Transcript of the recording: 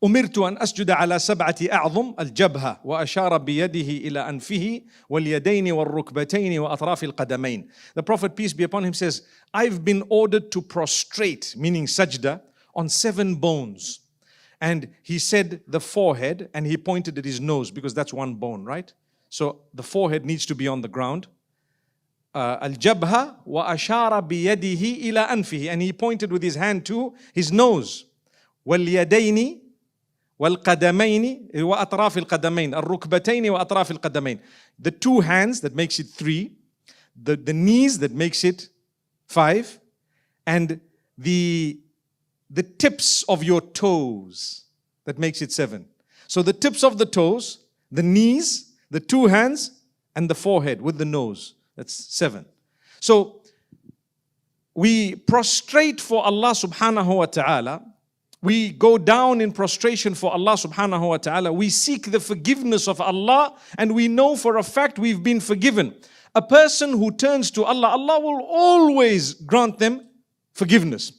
أمرت أن أسجد على 7 أعظم الجبهة وأشار بيده إلى أنفه واليدين والركبتين وأطراف القدمين. The Prophet, peace be upon him, says, I've been ordered to prostrate, meaning sajda, on 7 bones. And he said the forehead, and he pointed at his nose because that's one bone, right? So the forehead needs to be on the ground. Al-jabha wa ashara biyadihi ila anfihi, and he pointed with his hand to his nose. Wal-yadaini wal-qadamaini wa atraf al-qadamain, al-rukbataini wa atraf al-qadamain. The 2 hands, that makes it 3. The knees, that makes it 5. And the tips of your toes, that makes it 7. So the tips of the toes, the knees, the 2 hands, and the forehead with the nose. That's 7. So we prostrate for Allah subhanahu wa ta'ala. We go down in prostration for Allah subhanahu wa ta'ala. We seek the forgiveness of Allah, and we know for a fact we've been forgiven. A person who turns to Allah, Allah will always grant them forgiveness.